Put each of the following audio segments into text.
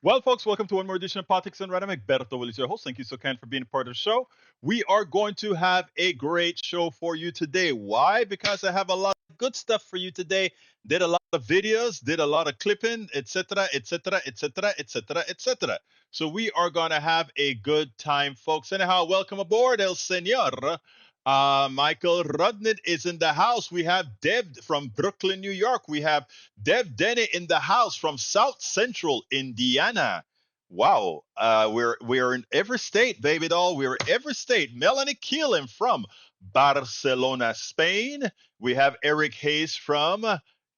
Well, folks, welcome to one more edition of Politics and Random. Egberto, Willies, your host. Thank you so kind for being a part of the show. We are going to have a great show for you today. Why? Because I have a lot of good stuff for you today. Did a lot of videos, did a lot of clipping, etc., etc., etc., etc., etc. So we are going to have a good time, folks. Anyhow, welcome aboard, El Senor. Michael Rudnett is in the house. We have Deb from Brooklyn, New York. We have Deb Denny in the house from South Central Indiana. Wow, we're in every state, baby doll. We're in every state. Melanie Keelan from Barcelona, Spain. We have Eric Hayes from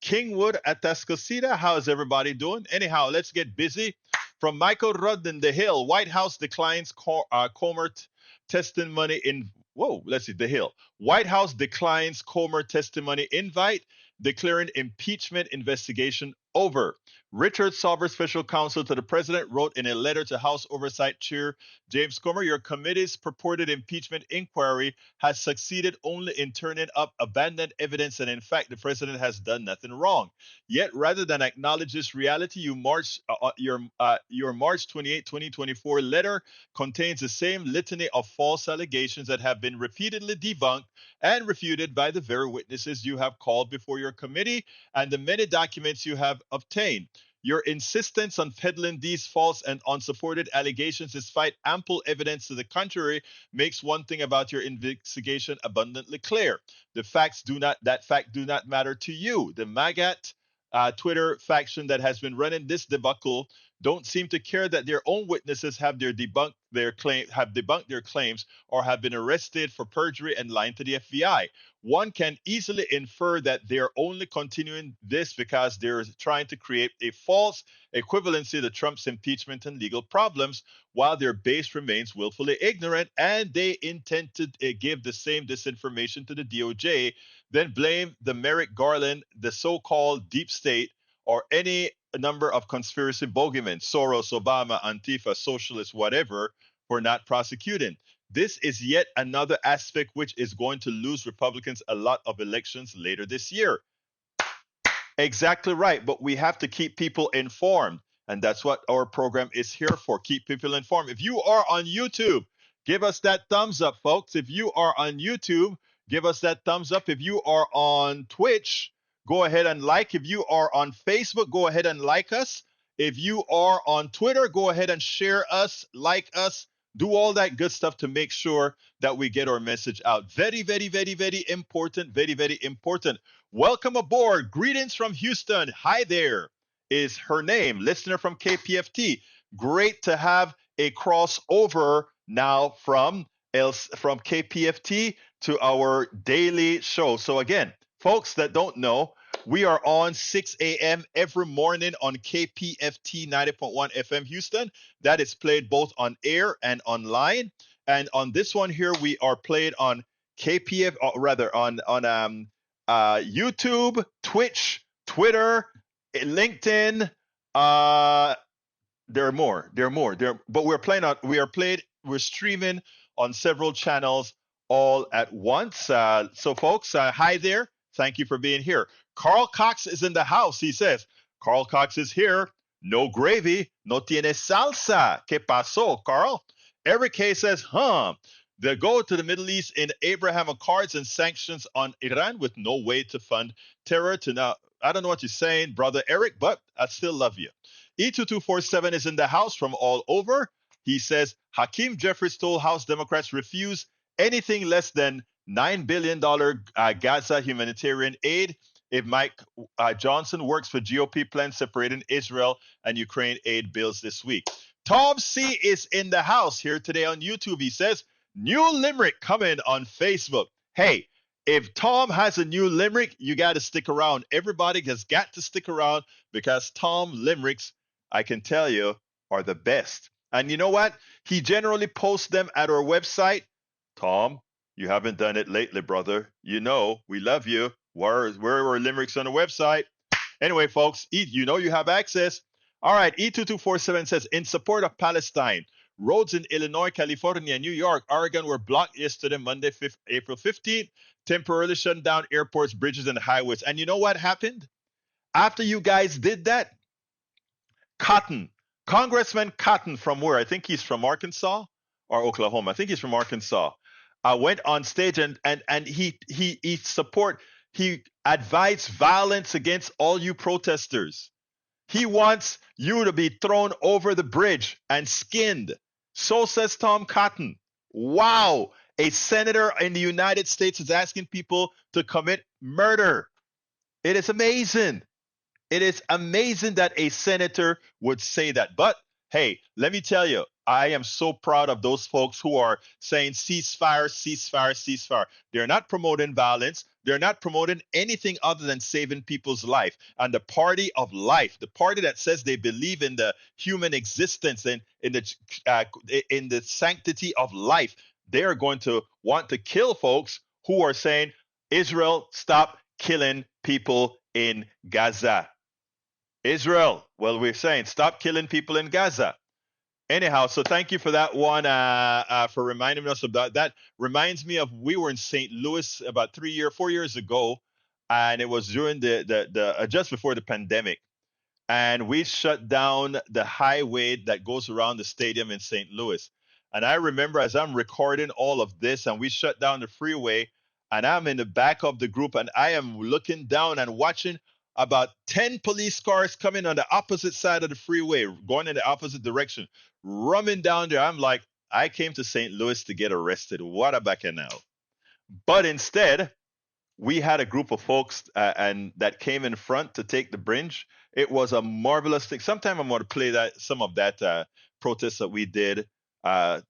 Kingwood, Atascocita. How's everybody doing? Anyhow, let's get busy. From Michael Rudden, The Hill, White House declines Comer testimony in. Whoa, let's see, The Hill. White House declines Comer testimony invite, declaring impeachment investigation over. Richard Sauber, special counsel to the president, wrote in a letter to House Oversight Chair James Comer, your committee's purported impeachment inquiry has succeeded only in turning up abandoned evidence, and in fact, the president has done nothing wrong. Yet, rather than acknowledge this reality, your March 28, 2024 letter contains the same litany of false allegations that have been repeatedly debunked and refuted by the very witnesses you have called before your committee and the many documents you have obtained. Your insistence on peddling these false and unsupported allegations, despite ample evidence to the contrary, makes one thing about your investigation abundantly clear. That fact do not matter to you. The MAGAT Twitter faction that has been running this debacle don't seem to care that their own witnesses have debunked their claims or have been arrested for perjury and lying to the FBI. One can easily infer that they're only continuing this because they're trying to create a false equivalency to Trump's impeachment and legal problems, while their base remains willfully ignorant and they intend to give the same disinformation to the DOJ, then blame the Merrick Garland, the so-called deep state, or any number of conspiracy bogeymen, Soros, Obama, Antifa, socialists, whatever, for not prosecuting. This is yet another aspect which is going to lose Republicans a lot of elections later this year. Exactly right, but we have to keep people informed, and that's what our program is here for. Keep people informed. If you are on YouTube, give us that thumbs up, folks. If you are on YouTube, give us that thumbs up. If you are on Twitch, go ahead and like. If you are on Facebook, go ahead and like us. If you are on Twitter, go ahead and share us, like us, do all that good stuff to make sure that we get our message out. Very, very, very, very important. Very, very important. Welcome aboard. Greetings from Houston. Hi there is her name. Listener from KPFT. Great to have a crossover now from KPFT to our daily show. So again, folks that don't know, we are on 6 a.m. every morning on KPFT 90.1 FM Houston. That is played both on air and online. And on this one here, we are played on YouTube, Twitch, Twitter, LinkedIn. There are more. But we're streaming on several channels all at once. So folks, hi there. Thank you for being here. Carl Cox is in the house. He says, Carl Cox is here. No gravy. No tiene salsa. ¿Qué pasó, Carl? Eric K says, they go to the Middle East in Abraham Accords and sanctions on Iran with no way to fund terror. I don't know what you're saying, brother Eric, but I still love you. E2247 is in the house from all over. He says, Hakeem Jeffries told House Democrats refuse anything less than $9 billion Gaza humanitarian aid if Mike Johnson works for GOP plan separating Israel and Ukraine aid bills this week. Tom C. is in the house here today on YouTube. He says, new limerick coming on Facebook. Hey, if Tom has a new limerick, you got to stick around. Everybody has got to stick around because Tom limericks, I can tell you, are the best. And you know what? He generally posts them at our website. Tom, you haven't done it lately, brother. You know, we love you. Where are our limericks on the website? Anyway, folks, you know you have access. All right, E2247 says, in support of Palestine, roads in Illinois, California, New York, Oregon were blocked yesterday, Monday, April 15th, temporarily shutting down airports, bridges, and highways. And you know what happened? After you guys did that, cotton Congressman Cotton from where? I think he's from Arkansas or Oklahoma. I think he's from Arkansas. Went on stage and he advised violence against all you protesters. He wants you to be thrown over the bridge and skinned. So says Tom Cotton. Wow. A senator in the United States is asking people to commit murder. It is amazing. It is amazing that a senator would say that. But hey, let me tell you, I am so proud of those folks who are saying ceasefire, ceasefire, ceasefire. They're not promoting violence. They're not promoting anything other than saving people's life. And the party of life, the party that says they believe in the human existence and in the sanctity of life, they are going to want to kill folks who are saying, Israel, stop killing people in Gaza. Israel, well, we're saying stop killing people in Gaza. Anyhow, so thank you for that one, for reminding us of that. That reminds me of we were in St. Louis about 4 years ago, and it was during the just before the pandemic, and we shut down the highway that goes around the stadium in St. Louis. And I remember as I'm recording all of this, and we shut down the freeway, and I'm in the back of the group, and I am looking down and watching about 10 police cars coming on the opposite side of the freeway, going in the opposite direction, running down there. I'm like, I came to St. Louis to get arrested. What a bacchanal. But instead, we had a group of folks and that came in front to take the bridge. It was a marvelous thing. Sometime I'm going to play some of that protest that we did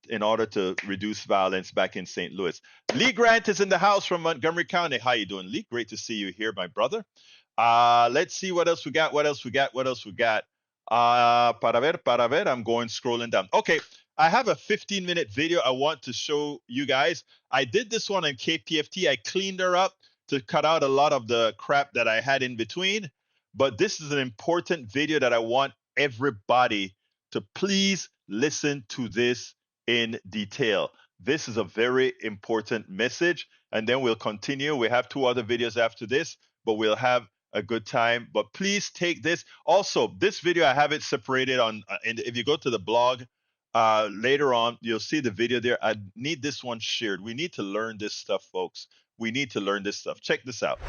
in order to reduce violence back in St. Louis. Lee Grant is in the house from Montgomery County. How you doing, Lee? Great to see you here, my brother. Let's see what else we got. Para ver, I'm going scrolling down. Okay, I have a 15-minute video I want to show you guys. I did this one on KPFT. I cleaned her up to cut out a lot of the crap that I had in between. But this is an important video that I want everybody to please listen to this in detail. This is a very important message. And then we'll continue. We have 2 other videos after this, but we'll have a good time. But please take this. Also, this video, I have it separated on, and if you go to the blog later on, you'll see the video there. I need this one shared. We need to learn this stuff, folks. We need to learn this stuff. Check this out.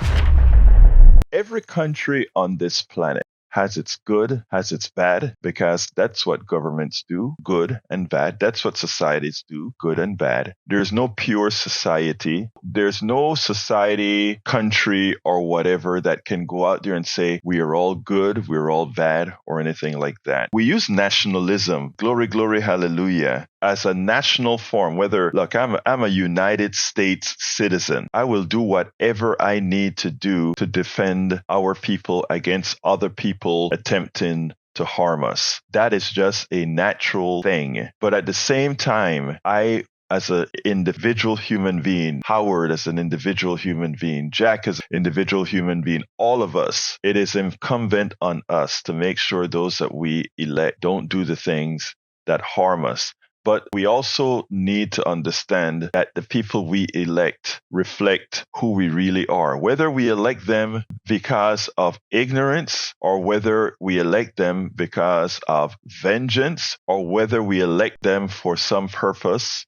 Every country on this planet has its good, has its bad, because that's what governments do, good and bad. That's what societies do, good and bad. There's no pure society. There's no society, country, or whatever that can go out there and say, we are all good, we're all bad, or anything like that. We use nationalism, glory, glory, hallelujah, as a national form. Whether, look, I'm a United States citizen. I will do whatever I need to do to defend our people against other people attempting to harm us. That is just a natural thing. But at the same time, I, as an individual human being, Howard as an individual human being, Jack as an individual human being, all of us, it is incumbent on us to make sure those that we elect don't do the things that harm us. But we also need to understand that the people we elect reflect who we really are. Whether we elect them because of ignorance, or whether we elect them because of vengeance, or whether we elect them for some purpose,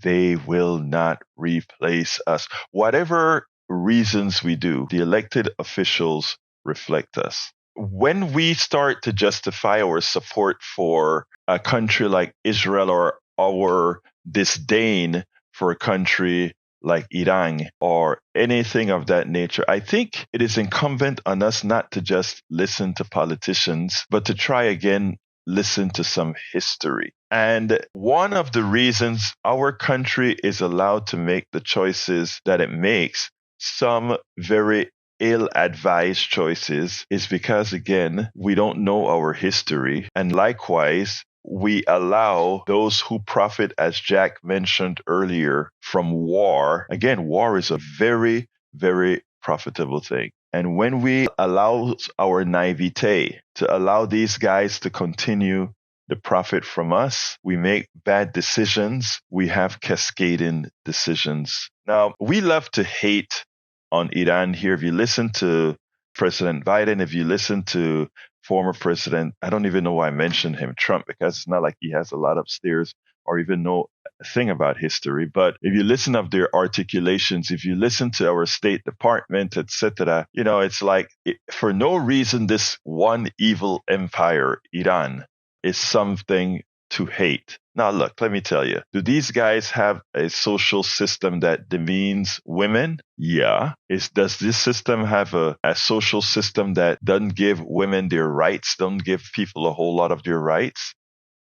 they will not replace us. Whatever reasons we do, the elected officials reflect us. When we start to justify our support for a country like Israel, or our disdain for a country like Iran, or anything of that nature, I think it is incumbent on us not to just listen to politicians, but to try again, listen to some history. And one of the reasons our country is allowed to make the choices that it makes, some very ill-advised choices, is because, again, we don't know our history. And likewise, we allow those who profit, as Jack mentioned earlier, from war. Again, war is a very, very profitable thing. And when we allow our naivete to allow these guys to continue the profit from us, we make bad decisions. We have cascading decisions. Now, we love to hate on Iran here. If you listen to President Biden, if you listen to former president, I don't even know why I mentioned him, Trump, because it's not like he has a lot upstairs or even know a thing about history. But if you listen of their articulations, if you listen to our State Department, etc., it's like for no reason, this one evil empire, Iran, is something to hate. Now, look, let me tell you, do these guys have a social system that demeans women? Yeah. Does this system have a social system that doesn't give women their rights, don't give people a whole lot of their rights?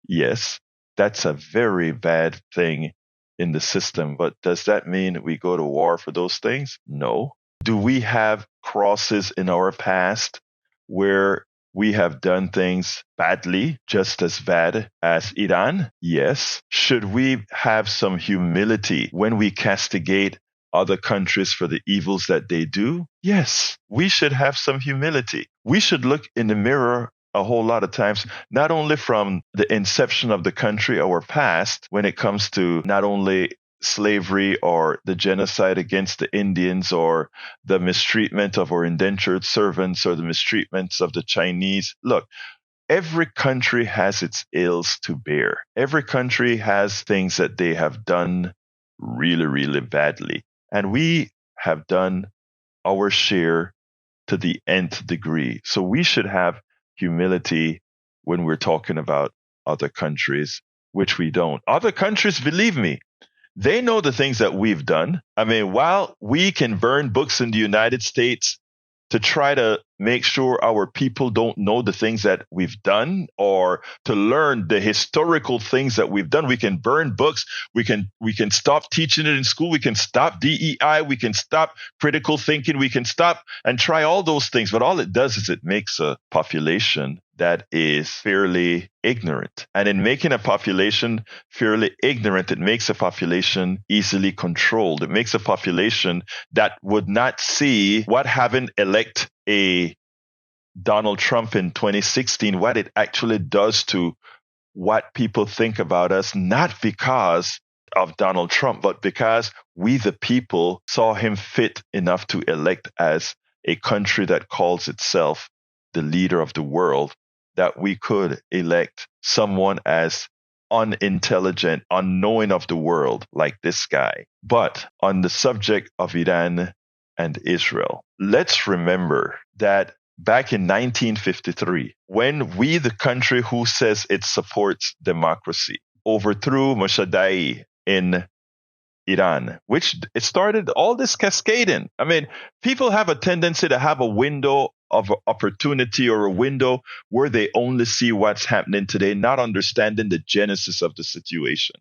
Yes. That's a very bad thing in the system. But does that mean we go to war for those things? No. Do we have crosses in our past where we have done things badly, just as bad as Iran? Yes. Should we have some humility when we castigate other countries for the evils that they do? Yes. We should have some humility. We should look in the mirror a whole lot of times, not only from the inception of the country, our past, when it comes to not only slavery or the genocide against the Indians or the mistreatment of our indentured servants or the mistreatments of the Chinese. Look, every country has its ills to bear. Every country has things that they have done really, really badly. And we have done our share to the nth degree. So we should have humility when we're talking about other countries, which we don't. Other countries, believe me, they know the things that we've done. I mean, while we can burn books in the United States to try to make sure our people don't know the things that we've done or to learn the historical things that we've done, we can burn books. We can stop teaching it in school. We can stop DEI. We can stop critical thinking. We can stop and try all those things. But all it does is it makes a population that is fairly ignorant. And in making a population fairly ignorant, it makes a population easily controlled. It makes a population that would not see what having elect a Donald Trump in 2016, what it actually does to what people think about us, not because of Donald Trump, but because we, the people, saw him fit enough to elect as a country that calls itself the leader of the world, that we could elect someone as unintelligent, unknowing of the world like this guy. But on the subject of Iran and Israel, let's remember that back in 1953, when we, the country who says it supports democracy, overthrew Mossadegh in Iran, which it started all this cascading. I mean, people have a tendency to have a window of opportunity or a window where they only see what's happening today, not understanding the genesis of the situation,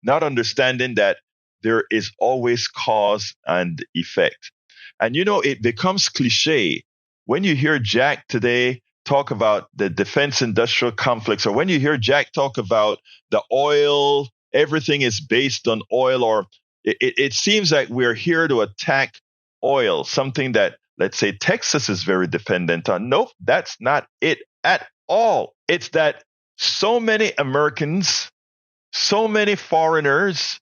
not understanding that there is always cause and effect. And it becomes cliche when you hear Jack today talk about the defense industrial complex, or when you hear Jack talk about the oil, everything is based on oil, or it seems like we're here to attack oil, something that, let's say, Texas is very dependent on. Nope, that's not it at all. It's that so many Americans, so many foreigners,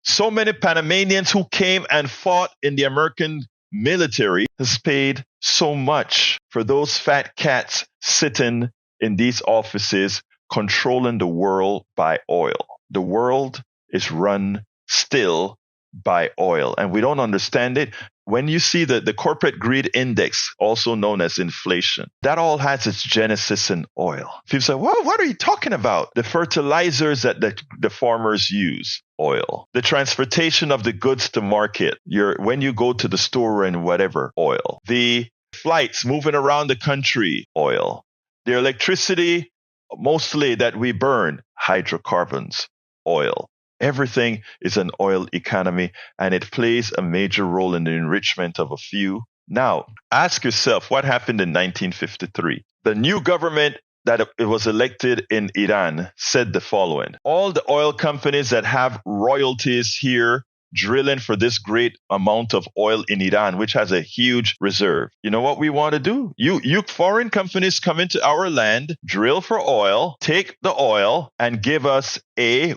so many Panamanians who came and fought in the American military has paid so much for those fat cats sitting in these offices controlling the world by oil. The world is run still by oil, and we don't understand it. When you see the corporate greed index, also known as inflation, that all has its genesis in oil. People say, well, what are you talking about? The fertilizers that the farmers use, oil. The transportation of the goods to market, when you go to the store and whatever, oil. The flights moving around the country, oil. The electricity, mostly that we burn, hydrocarbons, oil. Everything is an oil economy, and it plays a major role in the enrichment of a few. Now, ask yourself what happened in 1953. The new government that it was elected in Iran said the following: all the oil companies that have royalties here drilling for this great amount of oil in Iran, which has a huge reserve. You know what we want to do? You foreign companies come into our land, drill for oil, take the oil, and give us a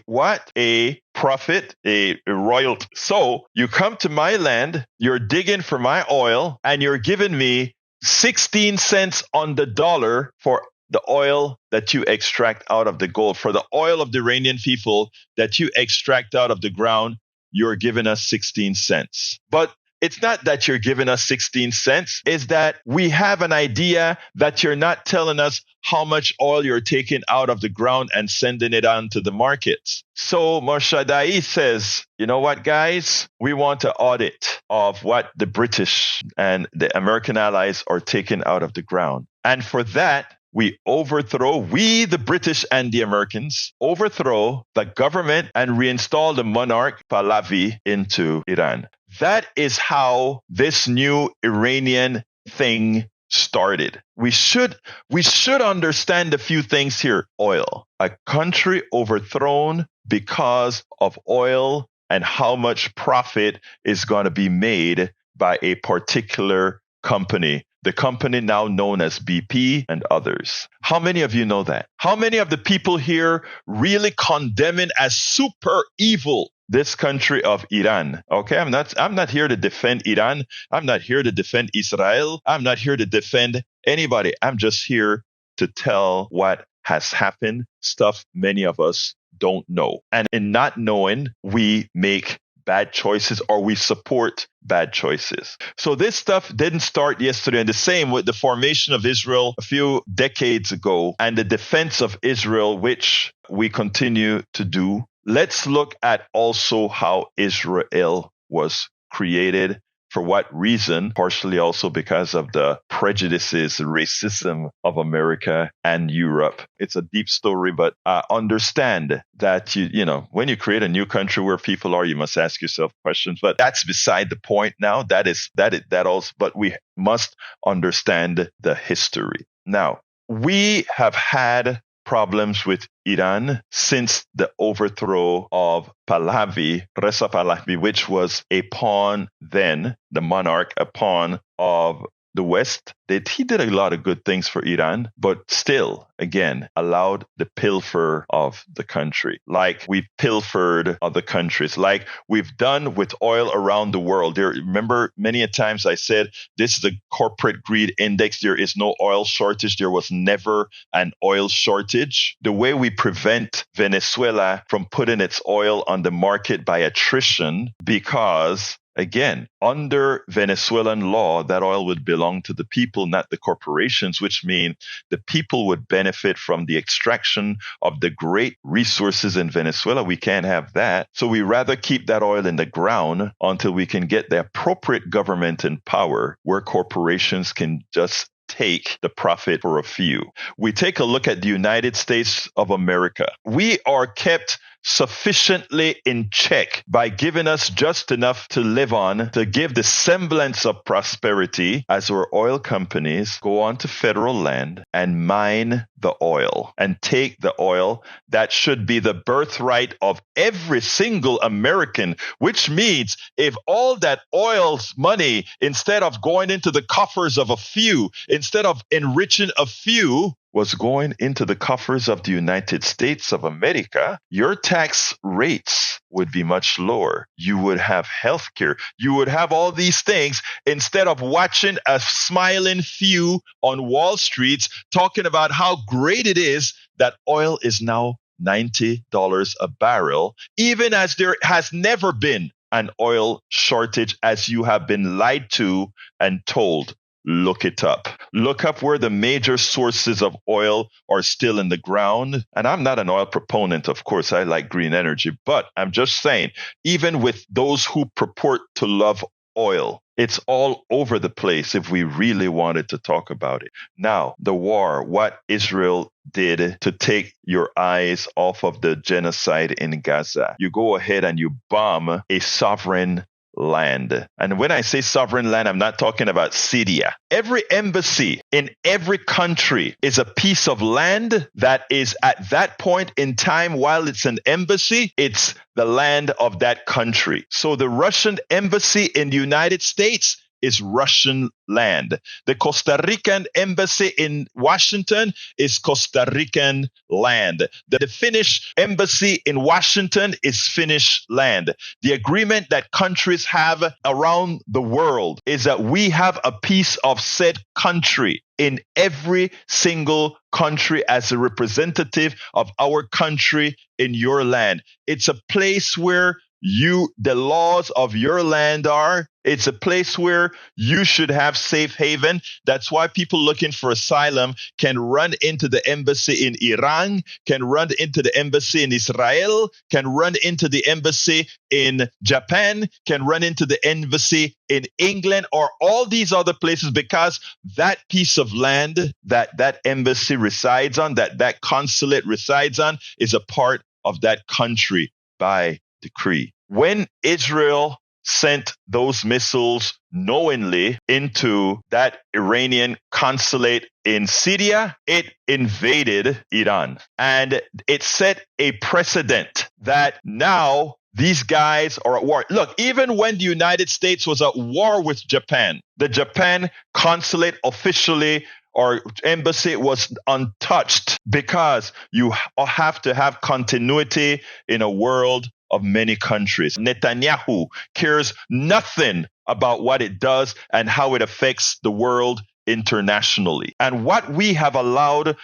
profit, a royalty. So you come to my land, you're digging for my oil, and you're giving me 16 cents on the dollar for the oil that you extract out of the gold. For the oil of the Iranian people that you extract out of the ground, you're giving us 16 cents. But it's not that you're giving us 16 cents. It's that we have an idea that you're not telling us how much oil you're taking out of the ground and sending it on to the markets. So Morshadai says, you know what, guys? We want an audit of what the British and the American allies are taking out of the ground. And for that, we, the British and the Americans, overthrow the government and reinstall the monarch Pahlavi into Iran. That is how this new Iranian thing started. We should understand a few things here. Oil. A country overthrown because of oil and how much profit is going to be made by a particular company. The company now known as BP and others. How many of you know that? How many of the people here really condemning as super evil this country of Iran? Okay, I'm not here to defend Iran. I'm not here to defend Israel. I'm not here to defend anybody. I'm just here to tell what has happened, stuff many of us don't know. And in not knowing, we make bad choices or we support bad choices. So this stuff didn't start yesterday, and the same with the formation of Israel a few decades ago and the defense of Israel, which we continue to do. Let's look at also how Israel was created. For what reason? Partially also because of the prejudices, the racism of America and Europe. It's a deep story, but understand that you know when you create a new country where people are, you must ask yourself questions. But that's beside the point now. That also. But we must understand the history. Now we have had problems with Iran since the overthrow of Reza Pahlavi, which was a pawn then, the monarch, a pawn of the West. He did a lot of good things for Iran, but still, again, allowed the pilfer of the country. Like we pilfered other countries, like we've done with oil around the world. Remember, many a times I said, this is a corporate greed index. There is no oil shortage. There was never an oil shortage. The way we prevent Venezuela from putting its oil on the market by attrition, because again, under Venezuelan law, that oil would belong to the people, not the corporations, which means the people would benefit from the extraction of the great resources in Venezuela. We can't have that. So we rather keep that oil in the ground until we can get the appropriate government in power where corporations can just take the profit for a few. We take a look at the United States of America. We are kept sufficiently in check by giving us just enough to live on, to give the semblance of prosperity as our oil companies go onto federal land and mine the oil and take the oil that should be the birthright of every single American, which means if all that oil's money, instead of going into the coffers of a few, instead of enriching a few, was going into the coffers of the United States of America, your tax rates would be much lower. You would have healthcare. You would have all these things instead of watching a smiling few on Wall Street talking about how great it is that oil is now $90 a barrel, even as there has never been an oil shortage, as you have been lied to and told. Look it up. Look up where the major sources of oil are still in the ground. And I'm not an oil proponent, of course. I like green energy. But I'm just saying, even with those who purport to love oil, it's all over the place if we really wanted to talk about it. Now, the war, what Israel did to take your eyes off of the genocide in Gaza. You go ahead and you bomb a sovereign land. And when I say sovereign land, I'm not talking about Syria. Every embassy in every country is a piece of land that is at that point in time, while it's an embassy, it's the land of that country. So the Russian embassy in the United States is Russian land. The Costa Rican embassy in Washington is Costa Rican land. The Finnish embassy in Washington is Finnish land. The agreement that countries have around the world is that we have a piece of said country in every single country as a representative of our country in your land. It's a place where the laws of your land are. It's a place where you should have safe haven. That's why people looking for asylum can run into the embassy in Iran, can run into the embassy in Israel, can run into the embassy in Japan, can run into the embassy in England, or all these other places, because that piece of land that embassy resides on, that consulate resides on, is a part of that country by decree. When Israel sent those missiles knowingly into that Iranian consulate in Syria, it invaded Iran. And it set a precedent that now these guys are at war. Look, even when the United States was at war with Japan, the Japan consulate officially or embassy was untouched, because you have to have continuity in a world of many countries. Netanyahu cares nothing about what it does and how it affects the world internationally. And what we have allowed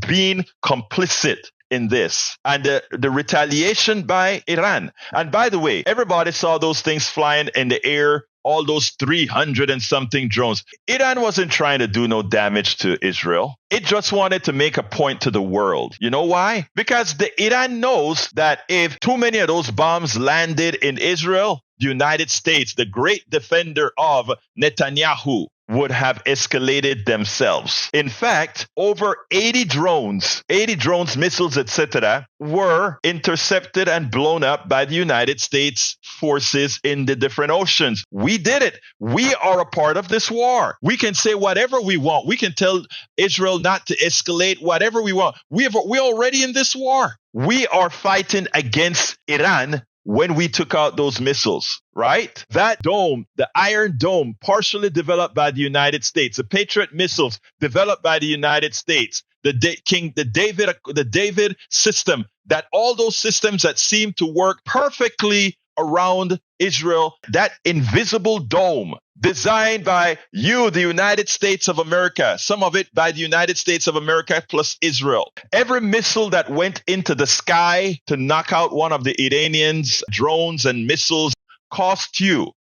being complicit in this, and the retaliation by Iran. And by the way, everybody saw those things flying in the air, all those 300 and something drones. Iran wasn't trying to do no damage to Israel. It just wanted to make a point to the world. You know why? Because Iran knows that if too many of those bombs landed in Israel, the United States, the great defender of Netanyahu, would have escalated themselves. In fact, over 80 drones, missiles, etc., were intercepted and blown up by the United States forces in the different oceans. We did it. We are a part of this war. We can say whatever we want. We can tell Israel not to escalate, whatever we want. We're already in this war. We are fighting against Iran when we took out those missiles, right? That dome, the Iron Dome, partially developed by the United States, the Patriot missiles developed by the United States, the David system, that all those systems that seem to work perfectly around Israel, that invisible dome designed by you, the United States of America, some of it by the United States of America plus Israel. Every missile that went into the sky to knock out one of the Iranians' drones and missiles cost you,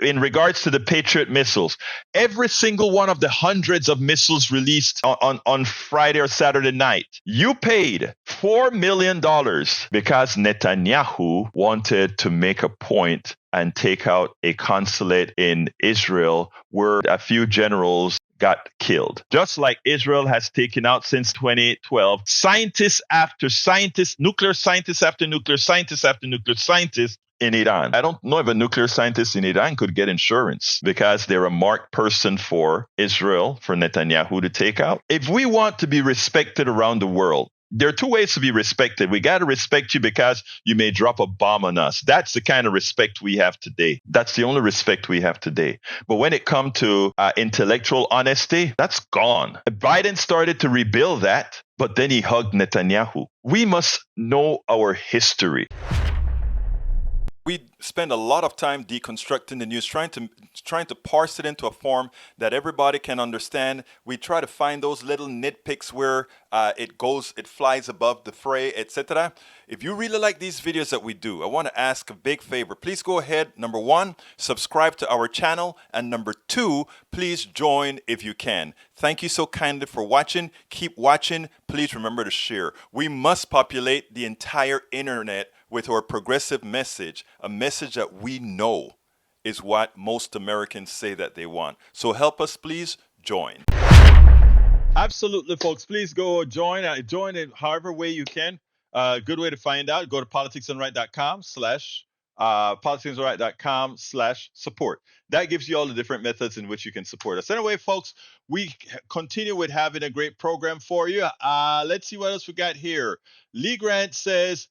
in regards to the Patriot missiles, every single one of the hundreds of missiles released on Friday or Saturday night, you paid $4 million because Netanyahu wanted to make a point and take out a consulate in Israel where a few generals got killed. Just like Israel has taken out since 2012, scientists after scientists, nuclear scientists after nuclear scientists after nuclear scientists in Iran. I don't know if a nuclear scientist in Iran could get insurance because they're a marked person for Israel, for Netanyahu to take out. If we want to be respected around the world, there are two ways to be respected. We got to respect you because you may drop a bomb on us. That's the kind of respect we have today. That's the only respect we have today. But when it comes to intellectual honesty, that's gone. Biden started to rebuild that, but then he hugged Netanyahu. We must know our history. We spend a lot of time deconstructing the news, trying to parse it into a form that everybody can understand. We try to find those little nitpicks where it flies above the fray, etc. If you really like these videos that we do, I want to ask a big favor. Please go ahead. Number one, subscribe to our channel. And number two, please join if you can. Thank you so kindly for watching. Keep watching. Please remember to share. We must populate the entire internet with our progressive message, a message that we know is what most Americans say that they want. So help us, please join. Absolutely, folks. Please go join. Join it however way you can. Good way to find out. Go to politicsandright.com/support. That gives you all the different methods in which you can support us. Anyway, folks, we continue with having a great program for you. Let's see what else we got here. Lee Grant says,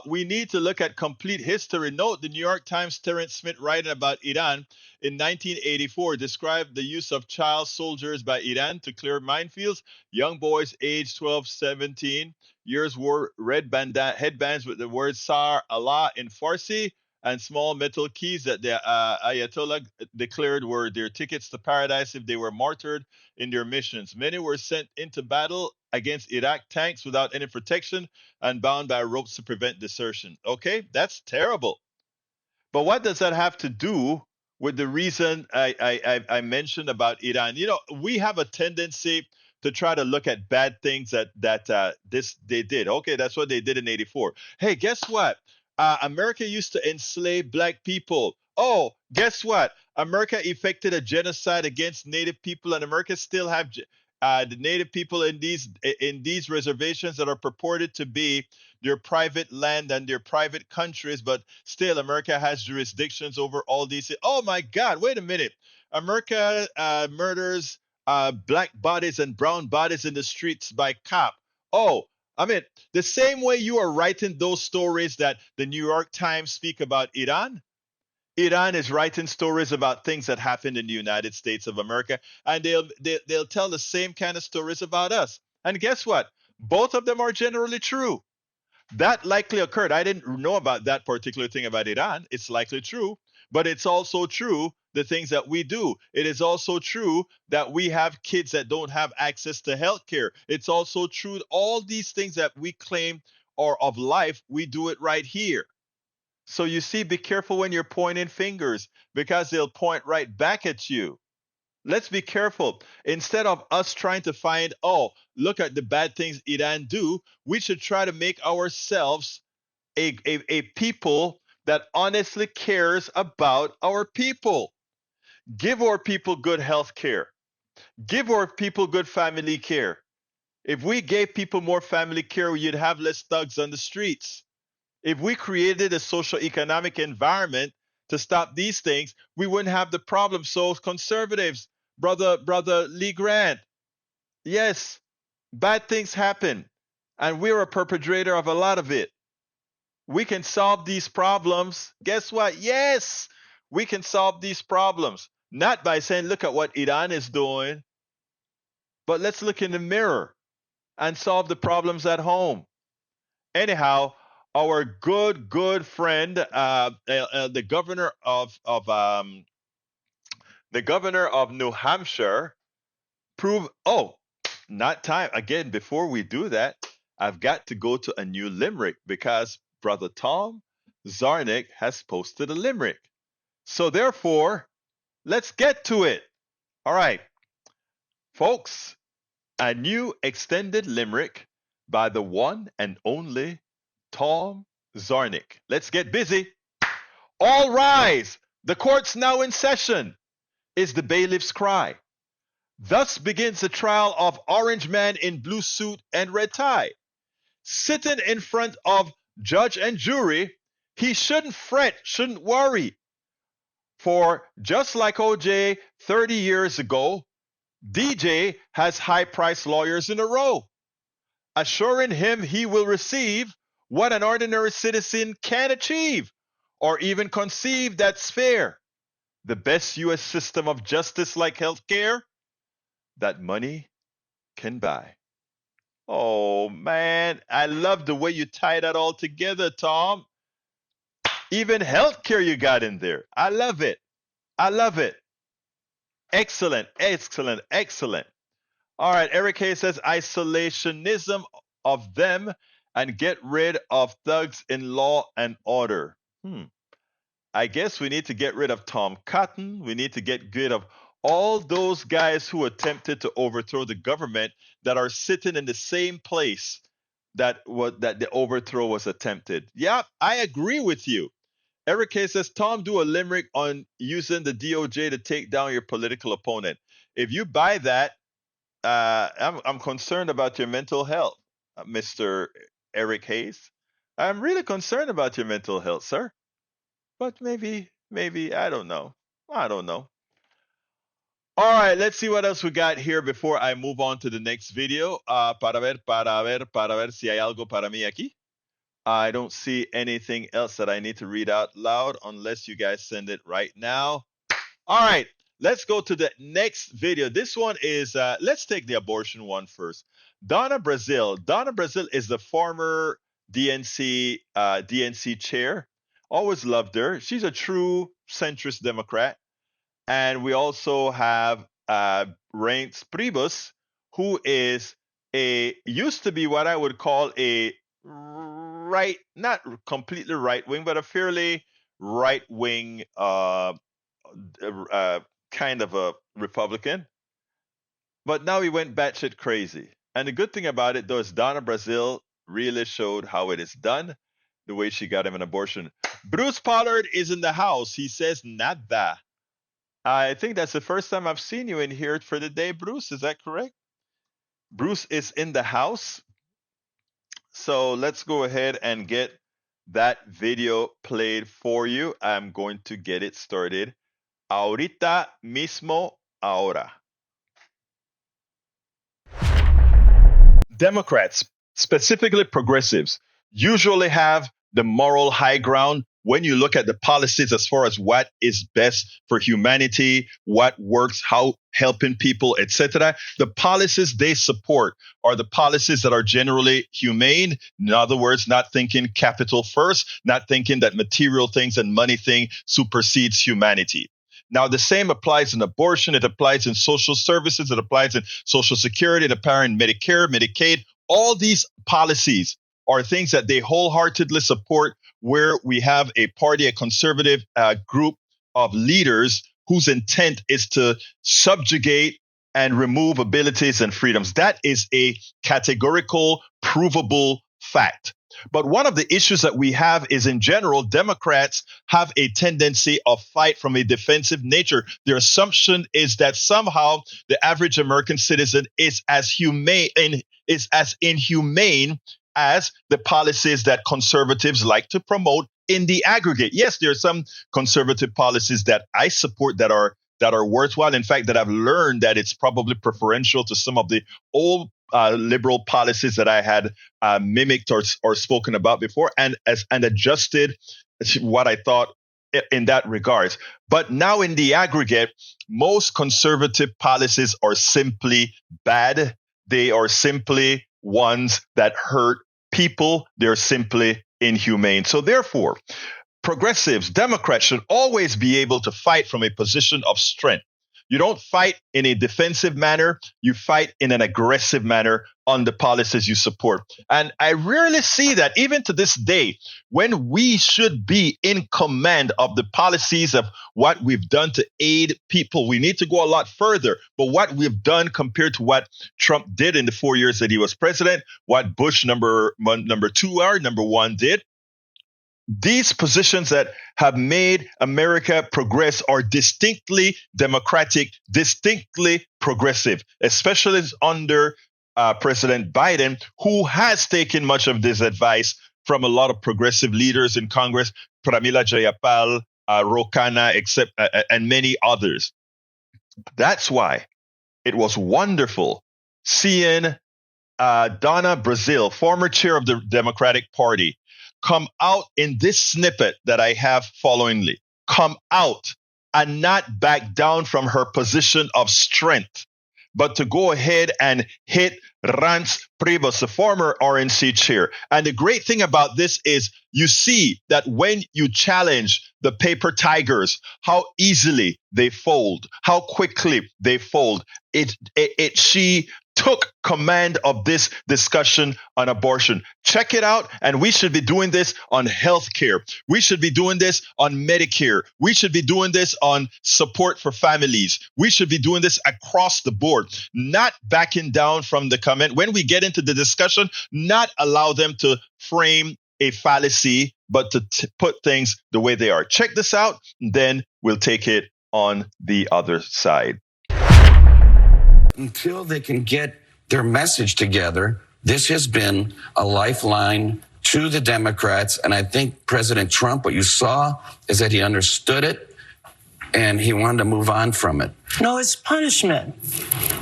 We need to look at complete history. Note the New York Times Terrence Smith writing about Iran in 1984 described the use of child soldiers by Iran to clear minefields. Young boys aged 12, 17 years wore red headbands with the word Sar Allah in Farsi and small metal keys that the Ayatollah declared were their tickets to paradise if they were martyred in their missions. Many were sent into battle against Iraq tanks without any protection and bound by ropes to prevent desertion. Okay, that's terrible. But what does that have to do with the reason I mentioned about Iran? You know, we have a tendency to try to look at bad things that they did. Okay, that's what they did in '84. Hey, guess what? America used to enslave black people. Oh, guess what? America effected a genocide against Native people, and America still have the Native people in these reservations that are purported to be their private land and their private countries, but still America has jurisdictions over all these. Oh my God! Wait a minute. America murders black bodies and brown bodies in the streets by cop. Oh, I mean, the same way you are writing those stories that the New York Times speak about Iran, Iran is writing stories about things that happened in the United States of America, and they'll tell the same kind of stories about us. And guess what? Both of them are generally true. That likely occurred. I didn't know about that particular thing about Iran. It's likely true, but it's also true the things that we do. It is also true that we have kids that don't have access to health care. It's also true all these things that we claim are of life, we do it right here. So you see, be careful when you're pointing fingers because they'll point right back at you. Let's be careful. Instead of us trying to find, oh, look at the bad things Iran do, we should try to make ourselves a people that honestly cares about our people. Give our people good health care. Give our people good family care. If we gave people more family care, you'd have less thugs on the streets. If we created a social economic environment to stop these things, we wouldn't have the problem. So conservatives, brother Lee Grant, yes, bad things happen, and we're a perpetrator of a lot of it. We can solve these problems. Guess what? Yes, we can solve these problems. Not by saying, look at what Iran is doing, but let's look in the mirror and solve the problems at home. Anyhow, our good friend, the governor of New Hampshire, prove. Oh, not time again. Before we do that, I've got to go to a new limerick because brother Tom Zarnick has posted a limerick. So therefore, let's get to it. All right, folks, a new extended limerick by the one and only Tom Zarnick. Let's get busy. All rise! The court's now in session, is the bailiff's cry. Thus begins the trial of Orange Man in blue suit and red tie. Sitting in front of judge and jury, he shouldn't fret, shouldn't worry. For just like OJ 30 years ago, DJ has high-priced lawyers in a row, assuring him he will receive what an ordinary citizen can achieve or even conceive that's fair. The best U.S. system of justice like healthcare that money can buy. Oh man, I love the way you tie that all together, Tom. Even healthcare you got in there. I love it. I love it. Excellent, excellent, excellent. All right, Eric Hayes says isolationism of them and get rid of thugs in law and order. I guess we need to get rid of Tom Cotton. We need to get rid of all those guys who attempted to overthrow the government that are sitting in the same place that the overthrow was attempted. Yeah, I agree with you. Eric K says, Tom, do a limerick on using the DOJ to take down your political opponent. If you buy that, I'm concerned about your mental health, Mr. Eric Hayes. I'm really concerned about your mental health, sir. But maybe, I don't know. I don't know. All right, let's see what else we got here before I move on to the next video. Para ver si hay algo para mí aquí. I don't see anything else that I need to read out loud unless you guys send it right now. All right, let's go to the next video. This one is, let's take the abortion one first. Donna Brazile. Donna Brazile is the former DNC chair. Always loved her. She's a true centrist Democrat. And we also have Reince Priebus, who is used to be what I would call a right, not completely right wing, but a fairly right wing kind of a Republican. But now he went batshit crazy. And the good thing about it, though, is Donna Brazile really showed how it is done, the way she got him an abortion. Bruce Pollard is in the house. He says nada. I think that's the first time I've seen you in here for the day, Bruce. Is that correct? Bruce is in the house. So let's go ahead and get that video played for you. I'm going to get it started. Ahorita mismo, ahora. Democrats, specifically progressives, usually have the moral high ground when you look at the policies as far as what is best for humanity, what works, how helping people, etc. The policies they support are the policies that are generally humane. In other words, not thinking capital first, not thinking that material things and money thing supersedes humanity. Now, the same applies in abortion. It applies in social services. It applies in Social Security. It applies in Medicare, Medicaid. All these policies are things that they wholeheartedly support, where we have a party, a conservative group of leaders whose intent is to subjugate and remove abilities and freedoms. That is a categorical, provable fact. But one of the issues that we have is, in general, Democrats have a tendency of fight from a defensive nature. Their assumption is that somehow the average American citizen is as inhumane as the policies that conservatives like to promote in the aggregate. Yes, there are some conservative policies that I support that are worthwhile. In fact, that I've learned that it's probably preferential to some of the old liberal policies that I had mimicked or spoken about before, and adjusted what I thought in that regards. But now, in the aggregate, most conservative policies are simply bad. They are simply ones that hurt people. They're simply inhumane. So therefore, progressives, Democrats should always be able to fight from a position of strength. You don't fight in a defensive manner. You fight in an aggressive manner on the policies you support. And I rarely see that, even to this day, when we should be in command of the policies of what we've done to aid people. We need to go a lot further. But what we've done compared to what Trump did in the 4 years that he was president, what Bush number one did, these positions that have made America progress are distinctly democratic, distinctly progressive, especially under President Biden, who has taken much of this advice from a lot of progressive leaders in Congress, Pramila Jayapal, Rokana, and many others. That's why it was wonderful seeing Donna Brazile, former chair of the Democratic Party, come out in this snippet that I have followingly. Come out and not back down from her position of strength, but to go ahead and hit Reince Priebus, the former RNC chair. And the great thing about this is you see that when you challenge the paper tigers, how easily they fold, how quickly they fold. She took command of this discussion on abortion. Check it out. And we should be doing this on healthcare. We should be doing this on Medicare. We should be doing this on support for families. We should be doing this across the board, not backing down from the comment. When we get into the discussion, not allow them to frame a fallacy, but to put things the way they are. Check this out, then we'll take it on the other side. Until they can get their message together, this has been a lifeline to the Democrats. And I think President Trump, what you saw is that he understood it. and he wanted to move on from it. No, it's punishment.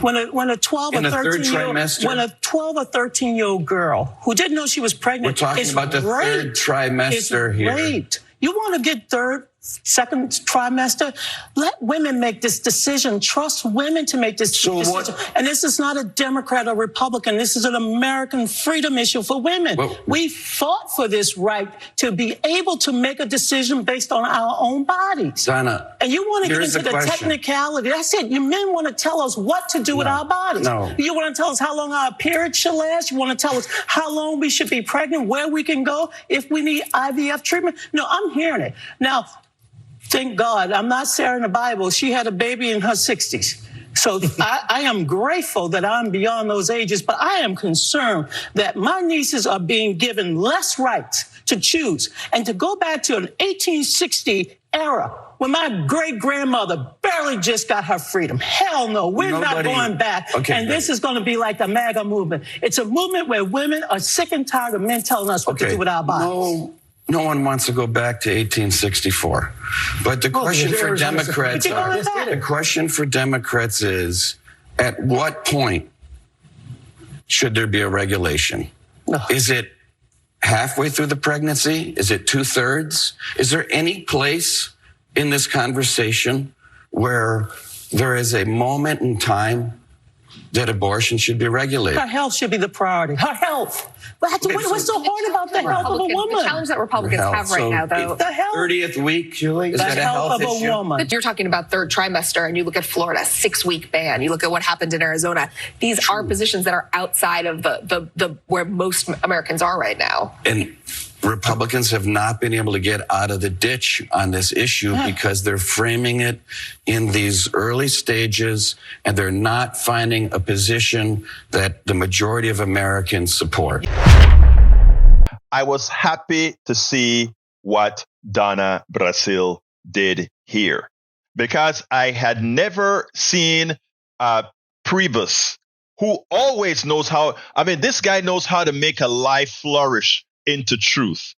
When a 12 In or the third 13-year-old trimester? when a 12 or 13-year-old girl who didn't know she was pregnant We're talking is about the third raped, trimester is here. raped. You want to get second trimester? Let women make this decision. Trust women to make this decision. And this is not a Democrat or Republican. This is an American freedom issue for women. We fought for this right to be able to make a decision based on our own bodies. Donna, and you want to get into the technicality. That's it. You men want to tell us what to do with our bodies. No. You want to tell us how long our period should last. You want to tell us how long we should be pregnant, where we can go, if we need IVF treatment. No, I'm hearing it. Now, thank God, I'm not Sarah in the Bible. She had a baby in her 60s. So I am grateful that I'm beyond those ages, but I am concerned that my nieces are being given less rights to choose. And to go back to an 1860 era when my great-grandmother barely just got her freedom. Hell no, we're not going back. And this is going to be like the MAGA movement. It's a movement where women are sick and tired of men telling us what to do with our bodies. No one wants to go back to 1864. But the question for Democrats is, at what point should there be a regulation? Is it halfway through the pregnancy? Is it 2/3? Is there any place in this conversation where there is a moment in time that abortion should be regulated? Her health should be the priority. Her health. What's so hard about the health of a woman? The challenge that Republicans have right now, though. The health. 30th week, Julie? Is that a health of issue? A woman. You're talking about third trimester, and you look at Florida, 6-week ban. You look at what happened in Arizona. These are positions that are outside of the where most Americans are right now. And Republicans have not been able to get out of the ditch on this issue because they're framing it in these early stages, and they're not finding a position that the majority of Americans support. I was happy to see what Donna Brazile did here, because I had never seen Priebus, who always knows how, this guy knows how to make a lie flourish into truth.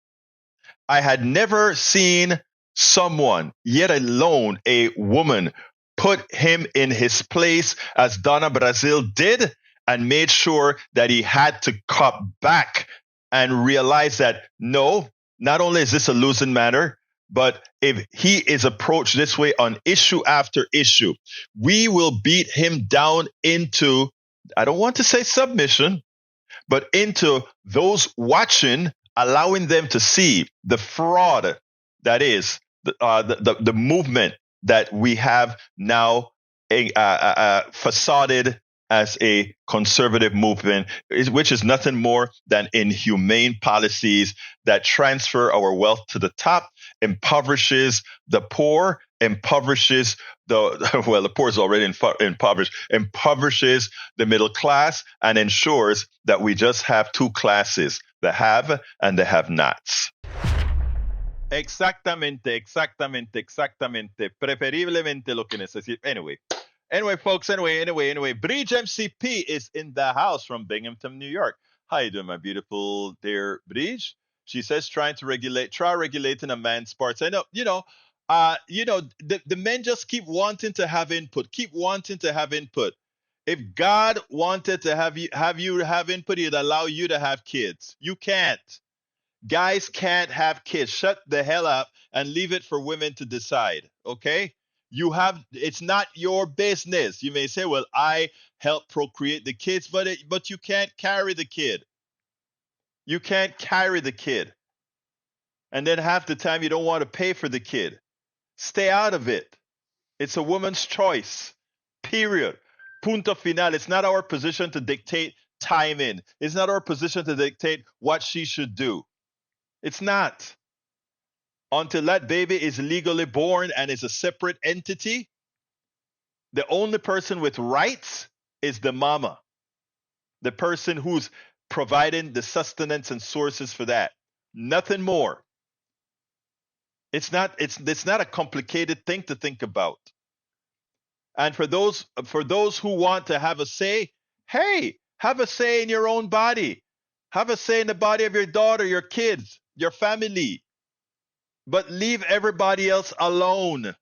I had never seen someone, yet alone a woman, put him in his place as Donna Brazile did, and made sure that he had to cut back and realize that no, not only is this a losing matter, but if he is approached this way on issue after issue, we will beat him down into, I don't want to say submission, but into those watching, allowing them to see the fraud that is the movement that we have now facaded as a conservative movement, which is nothing more than inhumane policies that transfer our wealth to the top, impoverishes the poor, impoverishes the poor is already impoverished, impoverishes the middle class, and ensures that we just have two classes, the have and the have-nots. Exactamente. Preferiblemente lo que necesito. Anyway, folks, anyway. Bridge MCP is in the house from Binghamton, New York. How you doing, my beautiful dear Bridge? She says try regulating a man's parts. I know, the men just keep wanting to have input. If God wanted to have you have input, he'd allow you to have kids. You can't. Guys can't have kids. Shut the hell up and leave it for women to decide, okay? It's not your business. You may say, well, I help procreate the kids, but you can't carry the kid. You can't carry the kid. And then half the time you don't want to pay for the kid. Stay out of it. It's a woman's choice. Period. Punto final. It's not our position to dictate timing. It's not our position to dictate what she should do. It's not. Until that baby is legally born and is a separate entity, the only person with rights is the mama, the person who's providing the sustenance and sources for that. Nothing more. It's not a complicated thing to think about. And for those who want to have a say, hey, have a say in your own body. Have a say in the body of your daughter, your kids, your family. But leave everybody else alone.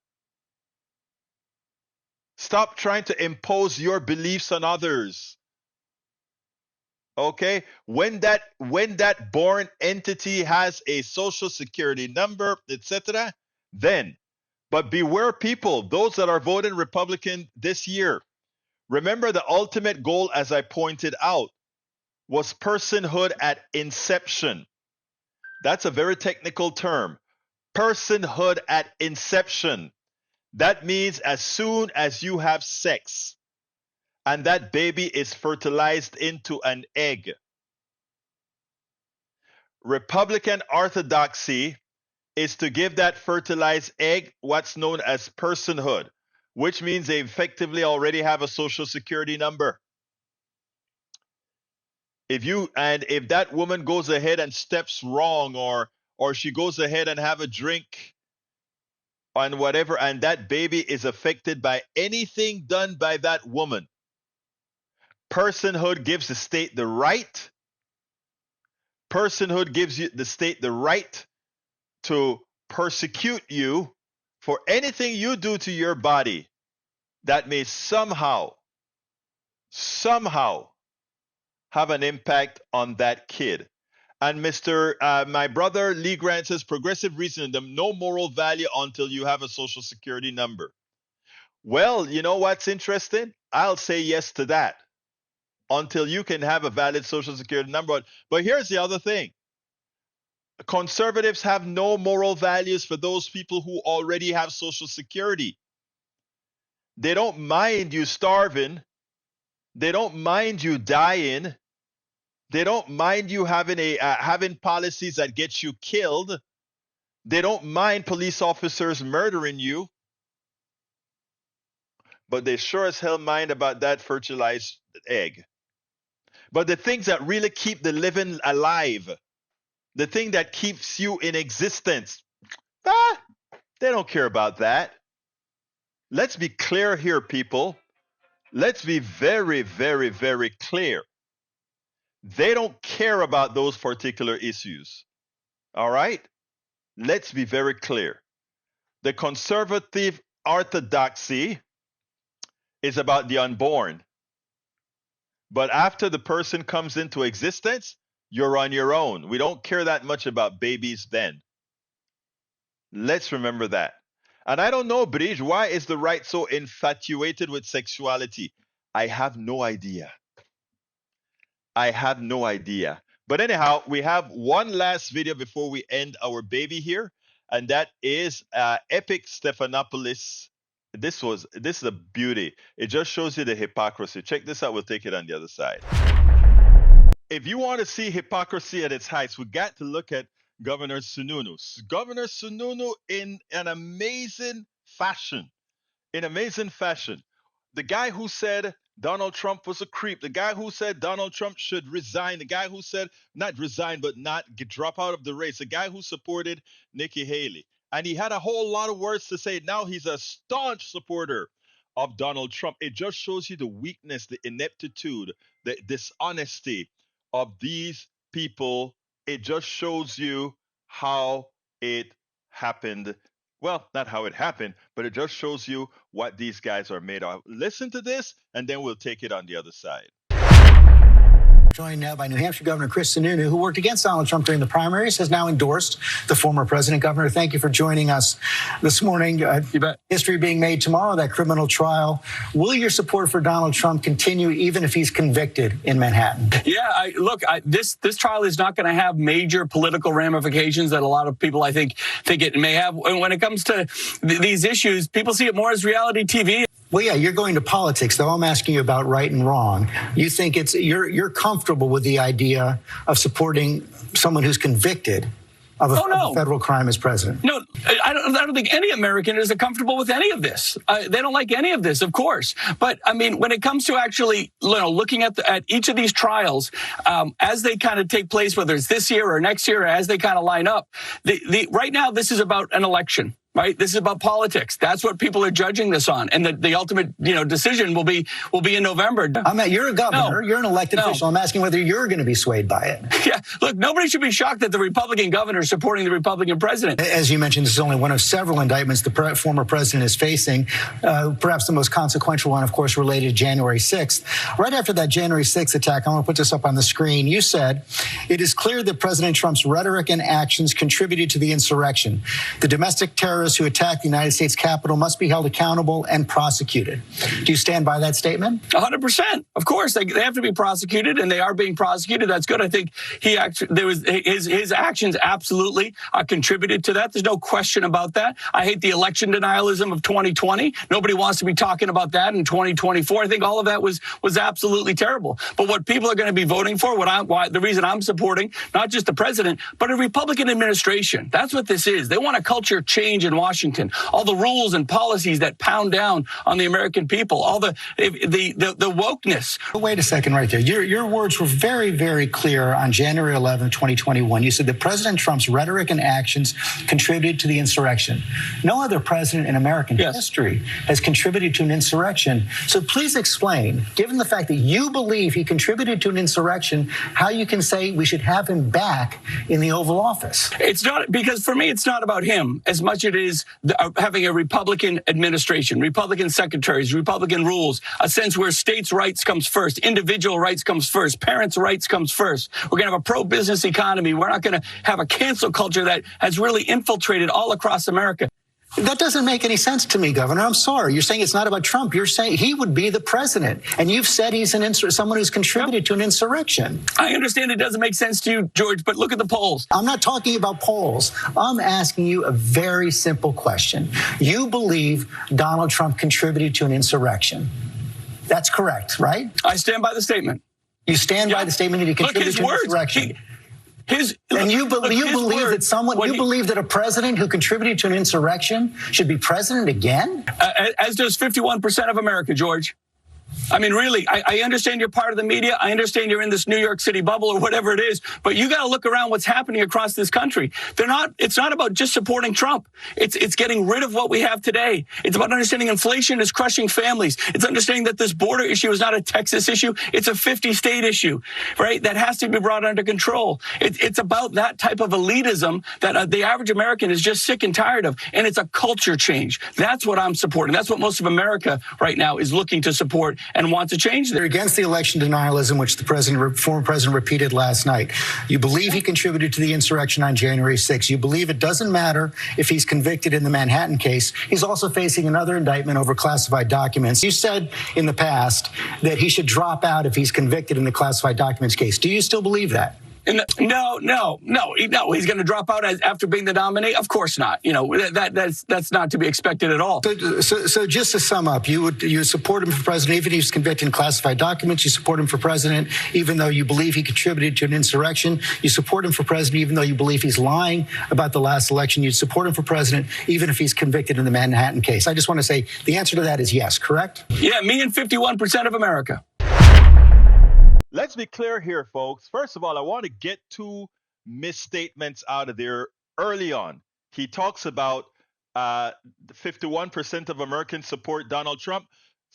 Stop trying to impose your beliefs on others. Okay? When that born entity has a social security number, etc., then. But beware, people, those that are voting Republican this year. Remember, the ultimate goal, as I pointed out, was personhood at inception. That's a very technical term. Personhood at inception. That means as soon as you have sex and that baby is fertilized into an egg. Republican orthodoxy is to give that fertilized egg what's known as personhood, which means they effectively already have a social security number. If that woman goes ahead and steps wrong, or she goes ahead and have a drink and whatever, and that baby is affected by anything done by that woman, personhood gives the state the right. Personhood gives the state the right to persecute you for anything you do to your body that may somehow have an impact on that kid. And my brother Lee Grant says, progressive reasoning, no moral value until you have a social security number. Well, you know what's interesting? I'll say yes to that. Until you can have a valid social security number. But here's the other thing. Conservatives have no moral values for those people who already have social security. They don't mind you starving. They don't mind you dying. They don't mind you having policies that get you killed. They don't mind police officers murdering you. But they sure as hell mind about that fertilized egg. But the things that really keep the living alive, the thing that keeps you in existence, they don't care about that. Let's be clear here, people. Let's be very, very, very clear. They don't care about those particular issues. All right? Let's be very clear. The conservative orthodoxy is about the unborn. But after the person comes into existence, you're on your own. We don't care that much about babies then. Let's remember that. And I don't know, Bridge, why is the right so infatuated with sexuality? I have no idea. But anyhow, we have one last video before we end our baby here, and that is Epic Stephanopoulos. This is a beauty. It just shows you the hypocrisy. Check this out. We'll take it on the other side. If you want to see hypocrisy at its heights, we got to look at Governor Sununu. Governor Sununu in an amazing fashion. The guy who said Donald Trump was a creep. The guy who said Donald Trump should resign. The guy who said not resign, but not drop out of the race. The guy who supported Nikki Haley. And he had a whole lot of words to say. Now he's a staunch supporter of Donald Trump. It just shows you the weakness, the ineptitude, the dishonesty of these people. It just shows you how it happened. Well, not how it happened, but it just shows you what these guys are made of. Listen to this, and then we'll take it on the other side. Joined now by New Hampshire Governor Chris Sununu, who worked against Donald Trump during the primaries, has now endorsed the former president. Governor, thank you for joining us this morning. You bet. History being made tomorrow, that criminal trial. Will your support for Donald Trump continue even if he's convicted in Manhattan? Yeah, this trial is not going to have major political ramifications that a lot of people, I think it may have. When it comes to these issues, people see it more as reality TV. Well, yeah, you're going to politics, though. I'm asking you about right and wrong. You think you're comfortable with the idea of supporting someone who's convicted of a federal crime as president? No, I don't think any American is comfortable with any of this. They don't like any of this, of course. But I mean, when it comes to actually looking at each of these trials as they kind of take place, whether it's this year or next year, or as they kind of line up, right now this is about an election. right? This is about politics. That's what people are judging this on, and the ultimate decision will be in November. You're a governor. You're an elected official. I'm asking whether you're going to be swayed by it. Yeah, look, nobody should be shocked that the Republican governor is supporting the Republican president. As you mentioned, this is only one of several indictments the former president is facing. Perhaps the most consequential one, of course, related to January 6th. Right after that January 6th attack, I want to put this up on the screen. You said, "It is clear that President Trump's rhetoric and actions contributed to the insurrection. The domestic terrorists who attacked the United States Capitol must be held accountable and prosecuted." Do you stand by that statement? 100%. Of course, they have to be prosecuted, and they are being prosecuted. That's good. I think his actions absolutely contributed to that. There's no question about that. I hate the election denialism of 2020. Nobody wants to be talking about that in 2024. I think all of that was absolutely terrible. But what people are going to be voting for, the reason I'm supporting not just the president, but a Republican administration. That's what this is. They want a culture change in Washington. All the rules and policies that pound down on the American people. All the wokeness. Wait a second, right there. Your words were very, very clear on January 11, 2021. You said that President Trump's rhetoric and actions contributed to the insurrection. No other president in American history has contributed to an insurrection. So please explain, given the fact that you believe he contributed to an insurrection, how you can say we should have him back in the Oval Office. It's not, because for me, it's not about him as much as it is having a Republican administration, Republican secretaries, Republican rules, a sense where states' rights comes first, individual rights comes first, parents' rights comes first. We're going to have a pro-business economy. We're not going to have a cancel culture that has really infiltrated all across America. That doesn't make any sense to me, Governor. I'm sorry. You're saying it's not about Trump. You're saying he would be the president. And you've said he's someone who's contributed to an insurrection. I understand it doesn't make sense to you, George, but look at the polls. I'm not talking about polls. I'm asking you a very simple question. You believe Donald Trump contributed to an insurrection. That's correct, right? I stand by the statement. You stand by the statement that he contributed to an insurrection. You believe that a president who contributed to an insurrection should be president again? As does 51% of America, George. I mean, really, I understand you're part of the media. I understand you're in this New York City bubble or whatever it is, but you got to look around what's happening across this country. It's not about just supporting Trump. It's getting rid of what we have today. It's about understanding inflation is crushing families. It's understanding that this border issue is not a Texas issue. It's a 50-state issue, right? That has to be brought under control. It's about that type of elitism that the average American is just sick and tired of. And it's a culture change. That's what I'm supporting. That's what most of America right now is looking to support and want to change. They're against the election denialism, which the former president repeated last night. You believe he contributed to the insurrection on January 6th. You believe it doesn't matter if he's convicted in the Manhattan case. He's also facing another indictment over classified documents. You said in the past that he should drop out if he's convicted in the classified documents case. Do you still believe that? No. He's going to drop out after being the nominee. Of course not. That's not to be expected at all. So just to sum up, you support him for president even if he's convicted in classified documents. You support him for president even though you believe he contributed to an insurrection. You support him for president even though you believe he's lying about the last election. You support him for president even if he's convicted in the Manhattan case. I just want to say the answer to that is yes. Correct? Yeah, me and 51% of America. Let's be clear here, folks. First of all, I want to get two misstatements out of there early on. He talks about 51% of Americans support Donald Trump.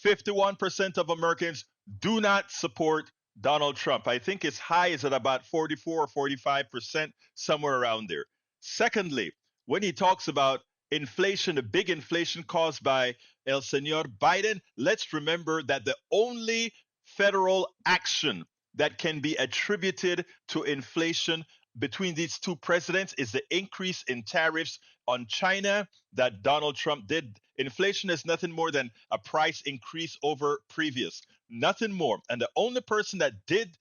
51% of Americans do not support Donald Trump. I think it's high is at about 44 or 45%, somewhere around there. Secondly, when he talks about inflation, a big inflation caused by El Señor Biden, let's remember that the only federal action that can be attributed to inflation between these two presidents is the increase in tariffs on China that Donald Trump did. Inflation is nothing more than a price increase over previous, nothing more. And the only person that did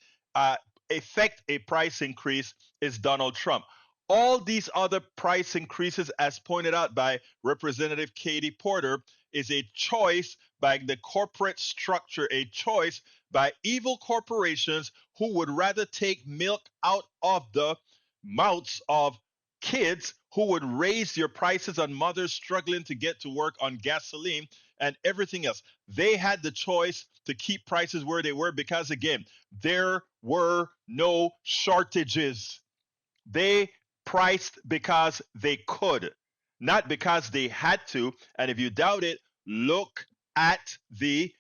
effect a price increase is Donald Trump. All these other price increases, as pointed out by Representative Katie Porter, is a choice by the corporate structure, a choice by evil corporations who would rather take milk out of the mouths of kids, who would raise your prices on mothers struggling to get to work, on gasoline and everything else. They had the choice to keep prices where they were because, again, there were no shortages. They priced because they could. not because they had to. And if you doubt it, look at the